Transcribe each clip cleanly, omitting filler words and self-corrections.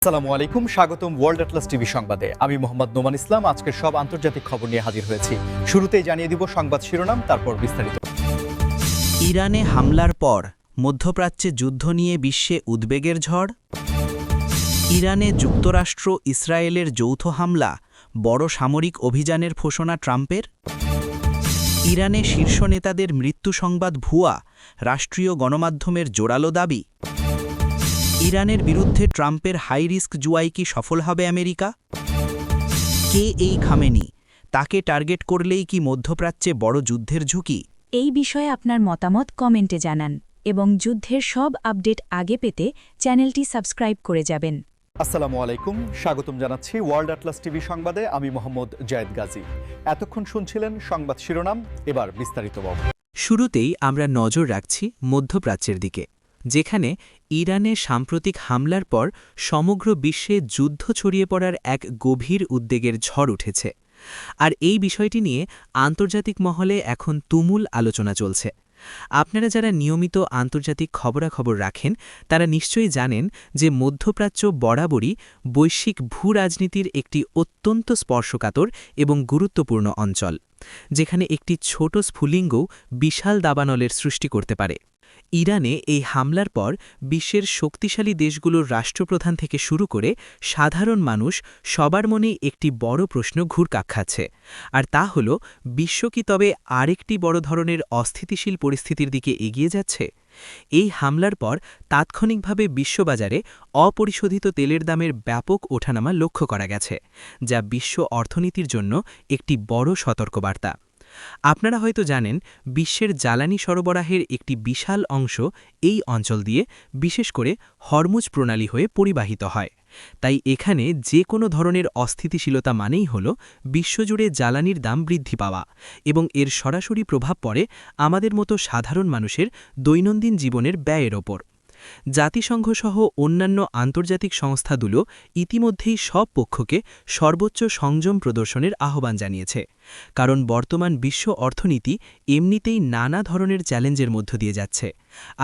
আসসালামু আলাইকুম, স্বাগতম ওয়ার্ল্ড অ্যাটলাস টিভি সংবাদে। আমি মোহাম্মদ নোমান ইসলাম আজকের সব আন্তর্জাতিক খবর নিয়ে হাজির হয়েছি। শুরুতেই জানিয়ে দিব সংবাদ শিরোনাম, তারপর বিস্তারিত। ইরানে হামলার পর মধ্যপ্রাচ্যে যুদ্ধ নিয়ে বিশ্বে উদ্বেগের ঝড়। ইরানে যুক্তরাষ্ট্র ইসরায়েলের যৌথ হামলা, বড় সামরিক অভিযানের ঘোষণা ট্রাম্পের। ইরানে শীর্ষ নেতাদের মৃত্যু সংবাদ ভুয়া, রাষ্ট্রীয় গণমাধ্যমের জোরালো দাবি। ইরানের বিরুদ্ধে ট্রাম্পের হাই রিস্ক জুয়াই কি সফল হবে আমেরিকা? কে এই খামেনি? তাকে টার্গেট করলেই কি মধ্যপ্রাচ্যে বড় যুদ্ধের ঝুঁকি? এই বিষয়ে আপনার মতামত কমেন্টে জানান এবং যুদ্ধের সব আপডেট আগে পেতে চ্যানেলটি সাবস্ক্রাইব করে যাবেন। আসসালামু আলাইকুম, স্বাগতম জানাচ্ছি ওয়ার্ল্ড অ্যাটলাস টিভি সংবাদে। আমি মোহাম্মদ জায়েদ গাজী। এতক্ষণ শুনছিলেন সংবাদ শিরোনাম, এবার বিস্তারিত। শুরুতেই আমরা নজর রাখছি মধ্যপ্রাচ্যের দিকে, যেখানে ইরানের সাম্প্রতিক হামলার পর সমগ্র বিশ্বে যুদ্ধ ছড়িয়ে পড়ার এক গভীর উদ্বেগের ঝড় উঠেছে। আর এই বিষয়টি নিয়ে আন্তর্জাতিক মহলে এখন তুমুল আলোচনা চলছে। আপনারা যারা নিয়মিত আন্তর্জাতিক খবরাখবর রাখেন তারা নিশ্চয়ই জানেন যে মধ্যপ্রাচ্য বরাবরই বৈশ্বিক ভূরাজনীতির একটি অত্যন্ত স্পর্শকাতর এবং গুরুত্বপূর্ণ অঞ্চল, যেখানে একটি ছোট স্ফুলিঙ্গও বিশাল দাবানলের সৃষ্টি করতে পারে। ইরানে এই হামলার পর বিশ্বের শক্তিশালী দেশগুলোর রাষ্ট্রপ্রধান থেকে শুরু করে সাধারণ মানুষ সবার মনেই একটি বড় প্রশ্ন ঘুরপাক খাচ্ছে, আর তা হল, বিশ্ব কি তবে আরেকটি বড় ধরনের অস্থিতিশীল পরিস্থিতির দিকে এগিয়ে যাচ্ছে? এই হামলার পর তাৎক্ষণিকভাবে বিশ্ববাজারে অপরিশোধিত তেলের দামের ব্যাপক ওঠানামা লক্ষ্য করা গেছে, যা বিশ্ব অর্থনীতির জন্য একটি বড় সতর্কবার্তা। আপনারা হয়তো জানেন, বিশ্বের জ্বালানি সরবরাহের একটি বিশাল অংশ এই অঞ্চল দিয়ে, বিশেষ করে হরমুজ প্রণালী হয়ে পরিবাহিত হয়। তাই এখানে যে কোনো ধরনের অস্থিতিশীলতা মানেই হল বিশ্বজুড়ে জ্বালানির দাম বৃদ্ধি পাওয়া, এবং এর সরাসরি প্রভাব পড়ে আমাদের মতো সাধারণ মানুষের দৈনন্দিন জীবনের ব্যয়ের ওপর। জাতিসংঘসহ অন্যান্য আন্তর্জাতিক সংস্থাগুলো ইতিমধ্যেই সব পক্ষকে সর্বোচ্চ সংযম প্রদর্শনের আহ্বান জানিয়েছে, কারণ বর্তমান বিশ্ব অর্থনীতি এমনিতেই নানা ধরনের চ্যালেঞ্জের মধ্য দিয়ে যাচ্ছে,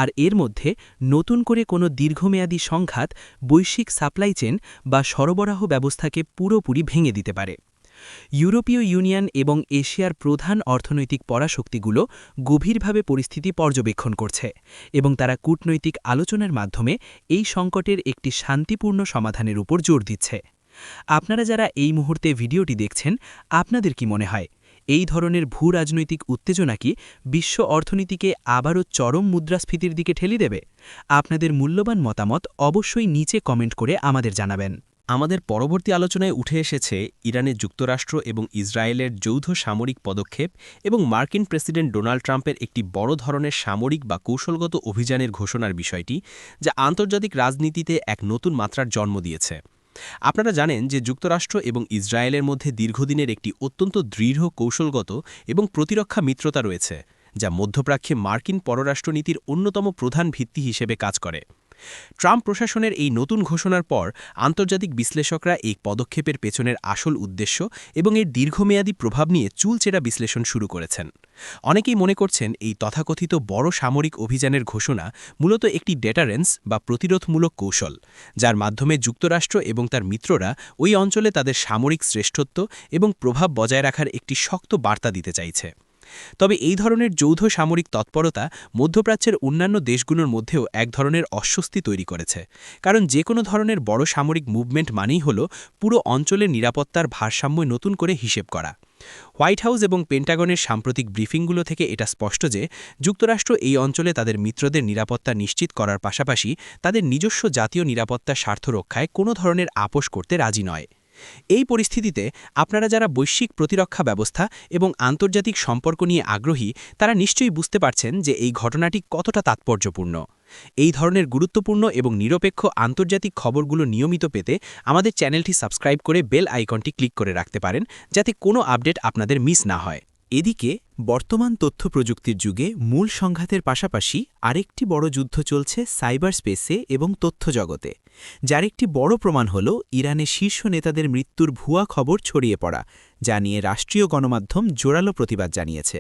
আর এর মধ্যে নতুন করে কোনো দীর্ঘমেয়াদী সংঘাত বৈশ্বিক সাপ্লাই চেন বা সরবরাহ ব্যবস্থাকে পুরোপুরি ভেঙে দিতে পারে। ইউরোপীয় ইউনিয়ন এবং এশিয়ার প্রধান অর্থনৈতিক পরাশক্তিগুলো গভীরভাবে পরিস্থিতি পর্যবেক্ষণ করছে, এবং তারা কূটনৈতিক আলোচনার মাধ্যমে এই সংকটের একটি শান্তিপূর্ণ সমাধানের উপর জোর দিচ্ছে। আপনারা যারা এই মুহূর্তে ভিডিওটি দেখছেন, আপনাদের কি মনে হয়, এই ধরনের ভূরাজনৈতিক উত্তেজনা কি বিশ্ব অর্থনীতিকে আবারও চরম মুদ্রাস্ফীতির দিকে ঠেলে দেবে? আপনাদের মূল্যবান মতামত অবশ্যই নিচে কমেন্ট করে আমাদের জানাবেন। আমাদের পরবর্তী আলোচনায় উঠে এসেছে ইরানের যুক্তরাষ্ট্র এবং ইসরায়েলের যৌথ সামরিক পদক্ষেপ এবং মার্কিন প্রেসিডেন্ট ডোনাল্ড ট্রাম্পের একটি বড় ধরনের সামরিক বা কৌশলগত অভিযানের ঘোষণার বিষয়টি, যা আন্তর্জাতিক রাজনীতিতে এক নতুন মাত্রার জন্ম দিয়েছে। আপনারা জানেন যে যুক্তরাষ্ট্র এবং ইসরায়েলের মধ্যে দীর্ঘদিনের একটি অত্যন্ত দৃঢ় কৌশলগত এবং প্রতিরক্ষা মিত্রতা রয়েছে, যা মধ্যপ্রাচ্যে মার্কিন পররাষ্ট্রনীতির অন্যতম প্রধান ভিত্তি হিসেবে কাজ করে। ট্রাম্প প্রশাসনের এই নতুন ঘোষণার পর আন্তর্জাতিক বিশ্লেষকরা এই পদক্ষেপের পেছনের আসল উদ্দেশ্য এবং এর দীর্ঘমেয়াদী প্রভাব নিয়ে চুলচেরা বিশ্লেষণ শুরু করেছেন। অনেকেই মনে করছেন এই তথাকথিত বড় সামরিক অভিযানের ঘোষণা মূলত একটি ডেটারেন্স বা প্রতিরোধমূলক কৌশল, যার মাধ্যমে যুক্তরাষ্ট্র এবং তার মিত্ররা ওই অঞ্চলে তাদের সামরিক শ্রেষ্ঠত্ব এবং প্রভাব বজায় রাখার একটি শক্ত বার্তা দিতে চাইছে। তবে এই ধরনের যৌথ সামরিক তৎপরতা মধ্যপ্রাচ্যের অন্যান্য দেশগুলোর মধ্যেও এক ধরনের অস্বস্তি তৈরি করেছে, কারণ যে কোনো ধরনের বড় সামরিক মুভমেন্ট মানেই হল পুরো অঞ্চলের নিরাপত্তার ভারসাম্য নতুন করে হিসেব করা। হোয়াইট হাউস এবং পেন্টাগনের সাম্প্রতিক ব্রিফিংগুলো থেকে এটা স্পষ্ট যে যুক্তরাষ্ট্র এই অঞ্চলে তাদের মিত্রদের নিরাপত্তা নিশ্চিত করার পাশাপাশি তাদের নিজস্ব জাতীয় নিরাপত্তার স্বার্থ রক্ষায় কোনো ধরনের আপোষ করতে রাজি নয়। এই পরিস্থিতিতে আপনারা যারা বৈশ্বিক প্রতিরক্ষা ব্যবস্থা এবং আন্তর্জাতিক সম্পর্ক নিয়ে আগ্রহী, তারা নিশ্চয়ই বুঝতে পারছেন যে এই ঘটনাটি কতটা তাৎপর্যপূর্ণ। এই ধরনের গুরুত্বপূর্ণ এবং নিরপেক্ষ আন্তর্জাতিক খবরগুলো নিয়মিত পেতে আমাদের চ্যানেলটি সাবস্ক্রাইব করে বেল আইকনটি ক্লিক করে রাখতে পারেন, যাতে কোনো আপডেট আপনাদের মিস না হয়। এদিকে বর্তমান তথ্য প্রযুক্তির যুগে মূল সংঘাতের পাশাপাশি আরেকটি বড় যুদ্ধ চলছে সাইবার স্পেসে এবং তথ্য জগতে, যার একটি বড় প্রমাণ হল ইরানের শীর্ষ নেতাদের মৃত্যুর ভুয়া খবর ছড়িয়ে পড়া, যা নিয়ে রাষ্ট্রীয় গণমাধ্যম জোরালো প্রতিবাদ জানিয়েছে।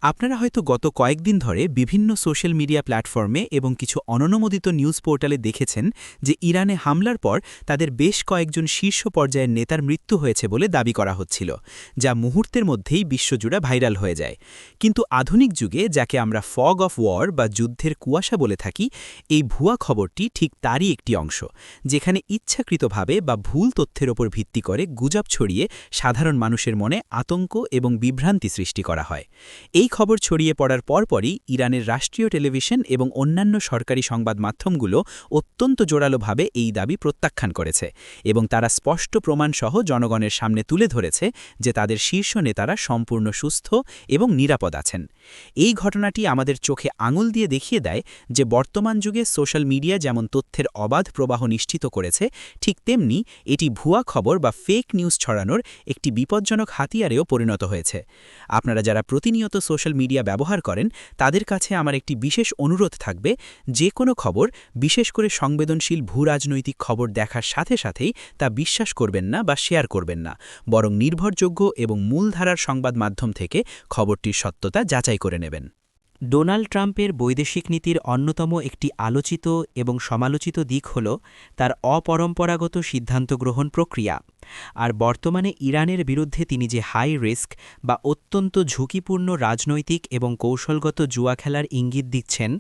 আপনারা হয়তো গত কয়েকদিন ধরে বিভিন্ন সোশ্যাল মিডিয়া প্ল্যাটফর্মে এবং কিছু অননুমোদিত নিউজ পোর্টালে দেখেছেন যে ইরানে হামলার পর তাদের বেশ কয়েকজন শীর্ষ পর্যায়ের নেতার মৃত্যু হয়েছে বলে দাবি করা হচ্ছিল, যা মুহূর্তের মধ্যেই বিশ্বজুড়ে ভাইরাল হয়ে যায়। কিন্তু আধুনিক যুগে যাকে আমরা ফগ অফ ওয়ার বা যুদ্ধের কুয়াশা বলে থাকি, এই ভুয়া খবরটি ঠিক তারই একটি অংশ, যেখানে ইচ্ছাকৃতভাবে বা ভুল তথ্যের ওপর ভিত্তি করে গুজব ছড়িয়ে সাধারণ মানুষের মনে আতঙ্ক এবং বিভ্রান্তি সৃষ্টি করা হয়। এই খবর ছড়িয়ে পড়ার পরপরই ইরানের রাষ্ট্রীয় টেলিভিশন এবং অন্যান্য সরকারি সংবাদ মাধ্যমগুলো অত্যন্ত জোরালোভাবে এই দাবি প্রত্যাখ্যান করেছে এবং তারা স্পষ্ট প্রমাণসহ জনগণের সামনে তুলে ধরেছে যে তাদের শীর্ষ নেতারা সম্পূর্ণ সুস্থ এবং নিরাপদ আছেন। এই ঘটনাটি আমাদের চোখে আঙুল দিয়ে দেখিয়ে দেয় যে বর্তমান যুগে সোশ্যাল মিডিয়া যেমন তথ্যের অবাধ প্রবাহ নিশ্চিত করেছে, ঠিক তেমনি এটি ভুয়া খবর বা ফেক নিউজ ছড়ানোর একটি বিপজ্জনক হাতিয়ারেও পরিণত হয়েছে। আপনারা যারা প্রতিনিয়ত সোশ্যাল মিডিয়া ব্যবহার করেন, তাদের কাছে আমার একটি বিশেষ অনুরোধ থাকবে, যে কোনো খবর, বিশেষ করে সংবেদনশীল ভূরাজনৈতিক খবর দেখার সাথে সাথেই তা বিশ্বাস করবেন না বা শেয়ার করবেন না, বরং নির্ভরযোগ্য এবং মূলধারার সংবাদ মাধ্যম থেকে খবরটির সত্যতা যাচাই করে নেবেন। ডোনাল্ড ট্রাম্পের বৈদেশিক নীতির অন্যতম একটি আলোচিত এবং সমালোচিত দিক হল তার অপরম্পরাগত সিদ্ধান্ত গ্রহণ প্রক্রিয়া। আর বর্তমানে ইরানের বিরুদ্ধে তিনি যে হাই রিস্ক বা অত্যন্ত ঝুঁকিপূর্ণ রাজনৈতিক এবং কৌশলগত জুয়া খেলার ইঙ্গিত দিচ্ছেন,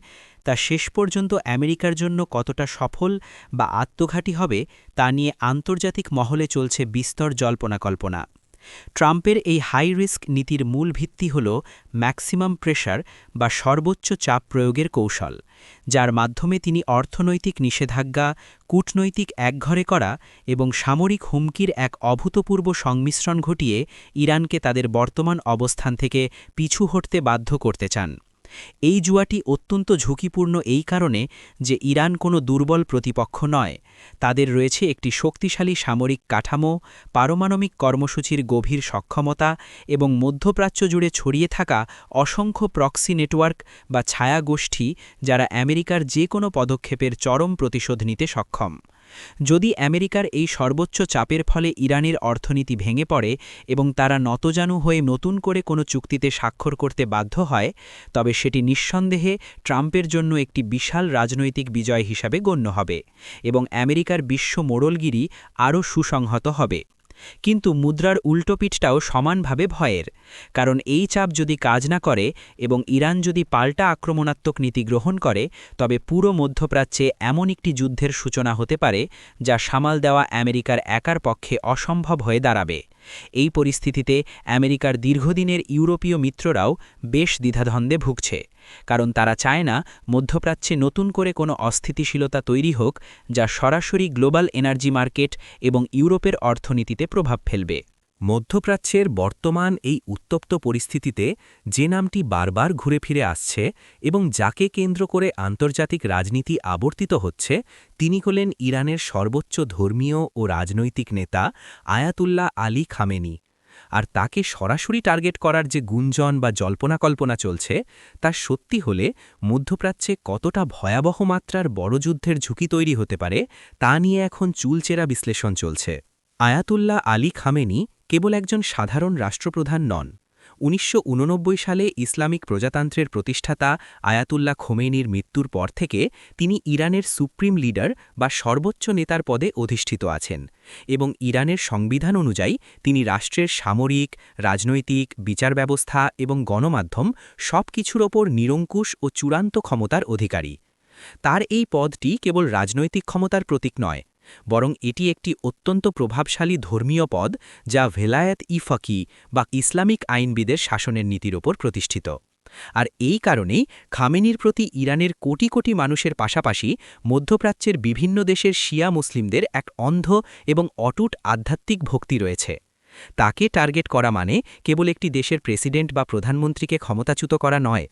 তা শেষ পর্যন্ত আমেরিকার জন্য কতটা সফল বা আত্মঘাতী হবে তা নিয়ে আন্তর্জাতিক মহলে চলছে বিস্তর জল্পনা-কল্পনা। ট্রাম্পের এই হাই রিস্ক নীতির মূল ভিত্তি হল ম্যাক্সিমাম প্রেশার বা সর্বোচ্চ চাপ প্রয়োগের কৌশল, যার মাধ্যমে তিনি অর্থনৈতিক নিষেধাজ্ঞা, কূটনৈতিক একঘরে করা এবং সামরিক হুমকির এক অভূতপূর্ব সংমিশ্রণ ঘটিয়ে ইরানকে তাদের বর্তমান অবস্থান থেকে পিছু হটতে বাধ্য করতে চান। এই জুয়াটি অত্যন্ত ঝুঁকিপূর্ণ এই কারণে যে ইরান কোনো দুর্বল প্রতিপক্ষ নয়, তাদের রয়েছে একটি শক্তিশালী সামরিক কাঠামো, পারমাণবিক কর্মসূচির গভীর সক্ষমতা এবং মধ্যপ্রাচ্য জুড়ে ছড়িয়ে থাকা অসংখ্য প্রক্সি নেটওয়ার্ক বা ছায়া গোষ্ঠী, যারা আমেরিকার যে কোনো পদক্ষেপের চরম প্রতিশোধ নিতে সক্ষম। যদি আমেরিকার এই সর্বোচ্চ চাপের ফলে ইরানের অর্থনীতি ভেঙে পড়ে এবং তারা নতজানু হয়ে নতুন করে কোনো চুক্তিতে স্বাক্ষর করতে বাধ্য হয়, তবে সেটি নিঃসন্দেহে ট্রাম্পের জন্য একটি বিশাল রাজনৈতিক বিজয় হিসাবে গণ্য হবে এবং আমেরিকার বিশ্ব মোড়লগিরি আরও সুসংহত হবে। কিন্তু মুদ্রার উল্টোপিঠটাও সমানভাবে ভয়ের, কারণ এই চাপ যদি কাজ না করে এবং ইরান যদি পাল্টা আক্রমণাত্মক নীতি গ্রহণ করে, তবে পুরো মধ্যপ্রাচ্যে এমন একটি যুদ্ধের সূচনা হতে পারে যা সামাল দেওয়া আমেরিকার একার পক্ষে অসম্ভব হয়ে দাঁড়াবে। এই পরিস্থিতিতে আমেরিকার দীর্ঘদিনের ইউরোপীয় মিত্ররাও বেশ দ্বিধাদ্বন্দ্বে ভুগছে, কারণ তারা চায় না মধ্যপ্রাচ্যে নতুন করে কোনো অস্থিতিশীলতা তৈরি হোক যা সরাসরি গ্লোবাল এনার্জি মার্কেট এবং ইউরোপের অর্থনীতিতে প্রভাব ফেলবে। মধ্যপ্রাচ্যের বর্তমান এই উত্তপ্ত পরিস্থিতিতে যে নামটি বারবার ঘুরে ফিরে আসছে এবং যাকে কেন্দ্র করে আন্তর্জাতিক রাজনীতি আবর্তিত হচ্ছে, তিনি হলেন ইরানের সর্বোচ্চ ধর্মীয় ও রাজনৈতিক নেতা আয়াতুল্লাহ আলী খামেনি। আর তাকে সরাসরি টার্গেট করার যে গুঞ্জন বা জল্পনা-কল্পনা চলছে, তা সত্যি হলে মধ্যপ্রাচ্যে কতটা ভয়াবহ মাত্রার বড় যুদ্ধের ঝুঁকি তৈরি হতে পারে তা নিয়ে এখন চুলচেরা বিশ্লেষণ চলছে। আয়াতুল্লাহ আলী খামেনি কেবল একজন সাধারণ রাষ্ট্রপ্রধান নন। ১৯৮৯ সালে ইসলামিক প্রজাতন্ত্রের প্রতিষ্ঠাতা আয়াতুল্লাহ খোমেনির মৃত্যুর পর থেকে তিনি ইরানের সুপ্রিম লিডার বা সর্বোচ্চ নেতার পদে অধিষ্ঠিত আছেন এবং ইরানের সংবিধান অনুযায়ী তিনি রাষ্ট্রের সামরিক, রাজনৈতিক, বিচার ব্যবস্থা এবং গণমাধ্যম সবকিছুর ওপর নিরঙ্কুশ ও চূড়ান্ত ক্ষমতার অধিকারী। তার এই পদটি কেবল রাজনৈতিক ক্ষমতার প্রতীক নয়, বরং এটি একটি অত্যন্ত প্রভাবশালী ধর্মীয় পদ যা ভেলায়েত-ই ফকি বা ইসলামিক আইনবিদের শাসনের নীতির ওপর প্রতিষ্ঠিত। আর এই কারণেই খামেনির প্রতি ইরানের কোটি কোটি মানুষের পাশাপাশি মধ্যপ্রাচ্যের বিভিন্ন দেশের শিয়া মুসলিমদের এক অন্ধ এবং অটুট আধ্যাত্মিক ভক্তি রয়েছে। তাকে টার্গেট করা মানে কেবল একটি দেশের প্রেসিডেন্ট বা প্রধানমন্ত্রীকে ক্ষমতাচ্যুত করা নয়,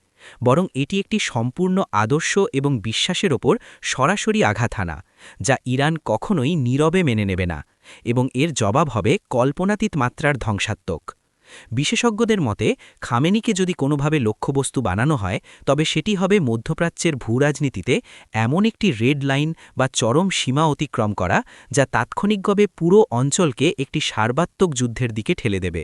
বরং এটি একটি সম্পূর্ণ আদর্শ এবং বিশ্বাসের ওপর সরাসরি আঘাত হানা, যা ইরান কখনোই নীরবে মেনে নেবে না, এবং এর জবাব হবে কল্পনাতীত মাত্রার ধ্বংসাত্মক। বিশেষজ্ঞদের মতে খামেনিকে যদি কোনোভাবে লক্ষ্যবস্তু বানানো হয়, তবে সেটি হবে মধ্যপ্রাচ্যের ভূরাজনীতিতে এমন একটি রেড লাইন বা চরম সীমা অতিক্রম করা, যা তাৎক্ষণিকভাবে পুরো অঞ্চলকে একটি সার্বাত্মক যুদ্ধের দিকে ঠেলে দেবে।